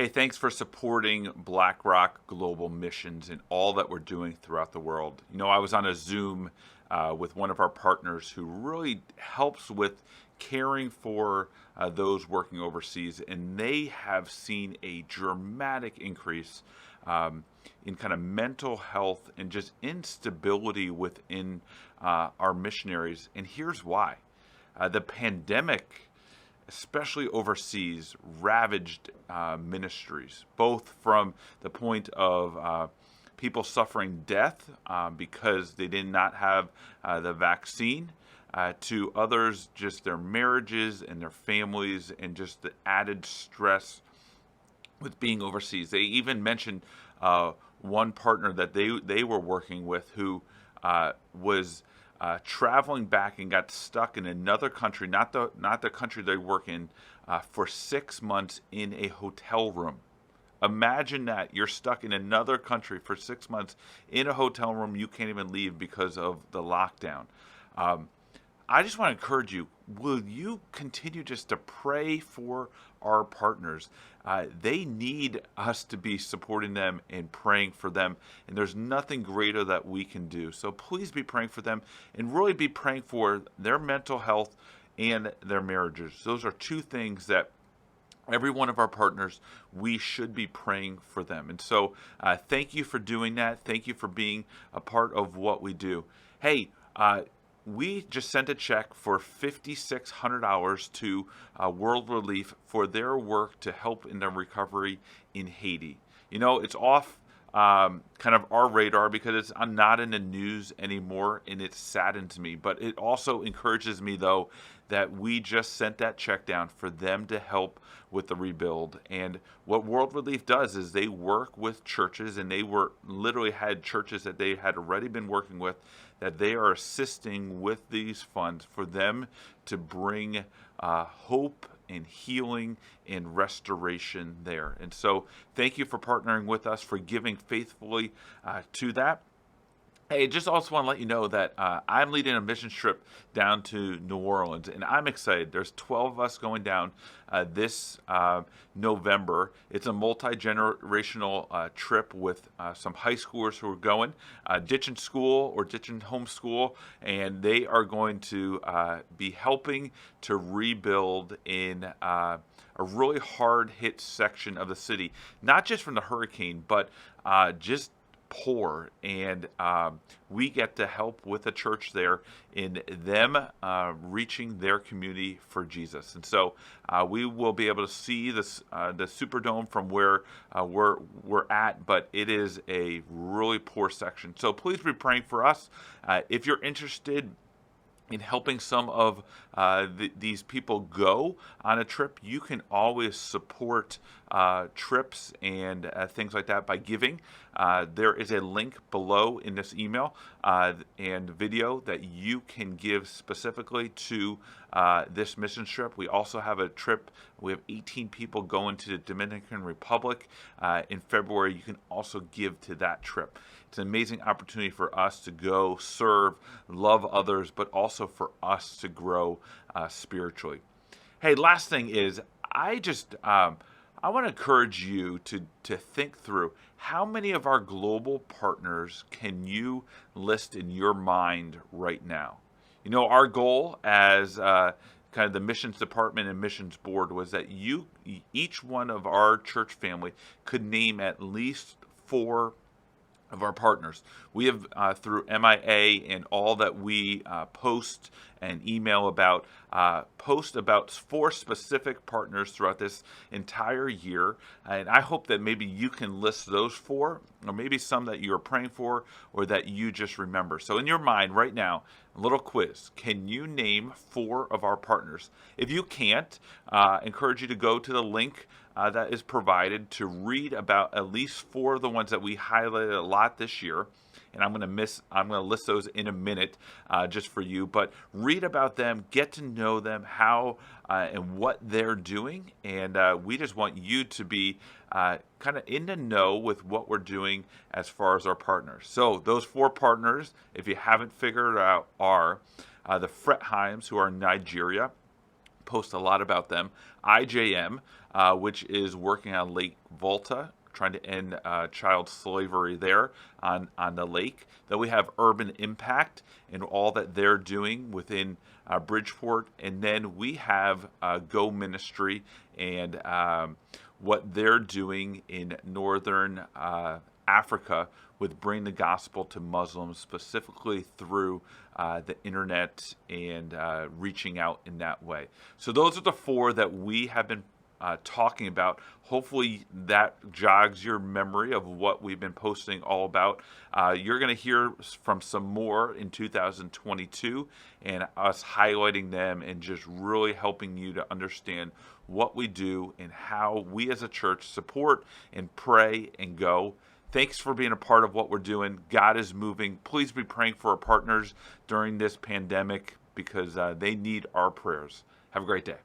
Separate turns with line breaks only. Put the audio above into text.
Hey, thanks for supporting BlackRock Global Missions and all that we're doing throughout the world. I was on a Zoom with one of our partners who really helps with caring for those working overseas, and they have seen a dramatic increase in kind of mental health and just instability within our missionaries. And here's why. The pandemic, especially overseas, ravaged ministries, both from the point of people suffering death because they did not have the vaccine, to others, just their marriages and their families, and just the added stress with being overseas. They even mentioned one partner that they were working with who was traveling back and got stuck in another country, not the country they work in, for 6 months in a hotel room. Imagine that you're stuck in another country for 6 months in a hotel room. You can't even leave because of the lockdown. I just want to encourage you, will you continue just to pray for our partners? They need us to be supporting them and praying for them, and there's nothing greater that we can do. So please be praying for them and really be praying for their mental health and their marriages. Those are two things that every one of our partners, we should be praying for them. And so thank you for doing that. Thank you for being a part of what we do. Hey, we just sent a check for $5,600 to World Relief for their work to help in the recovery in Haiti. It's off kind of our radar because it's not in the news anymore, and it saddens me. But it also encourages me, though, that we just sent that check down for them to help with the rebuild. And what World Relief does is they work with churches, and they literally had churches that they had already been working with, that they are assisting with these funds for them to bring hope and healing and restoration there. And so thank you for partnering with us, for giving faithfully to that. Hey, just also want to let you know that I'm leading a mission trip down to New Orleans, and I'm excited. There's 12 of us going down this November. It's a multi-generational trip with some high schoolers who are going, ditching school or ditching homeschool, and they are going to be helping to rebuild in a really hard-hit section of the city, not just from the hurricane, but just poor, and we get to help with the church there in them reaching their community for Jesus. And so we will be able to see this the Superdome from where we're at, but it is a really poor section. So please be praying for us. If you're interested in helping some of these people go on a trip, you can always support trips and things like that by giving. There is a link below in this email and video that you can give specifically to this mission trip. We also have a trip. We have 18 people going to the Dominican Republic in February. You can also give to that trip. It's an amazing opportunity for us to go serve, love others, but also for us to grow spiritually. Hey, last thing is, I want to encourage you to think through how many of our global partners can you list in your mind right now. Our goal as kind of the missions department and missions board was that each one of our church family could name at least 4 of our partners. We have through MIA and all that we post and email about, post about 4 specific partners throughout this entire year. And I hope that maybe you can list those 4, or maybe some that you're praying for or that you just remember. So in your mind right now, a little quiz. Can you name 4 of our partners? If you can't, encourage you to go to the link that is provided to read about at least 4 of the ones that we highlighted a lot this year. And I'm going to list those in a minute just for you. But read about them, get to know them, how and what they're doing. And we just want you to be kind of in the know with what we're doing as far as our partners. So those 4 partners, if you haven't figured it out, are the Fretheims, who are in Nigeria, post a lot about them. IJM, which is working on Lake Volta, trying to end child slavery there on the lake. Then we have Urban Impact and all that they're doing within Bridgeport. And then we have Go Ministry and what they're doing in northern Africa with bringing the gospel to Muslims, specifically through the internet and reaching out in that way. So those are the four that we have been talking about. Hopefully that jogs your memory of what we've been posting all about. You're going to hear from some more in 2022 and us highlighting them and just really helping you to understand what we do and how we as a church support and pray and go. Thanks for being a part of what we're doing. God is moving. Please be praying for our partners during this pandemic because they need our prayers. Have a great day.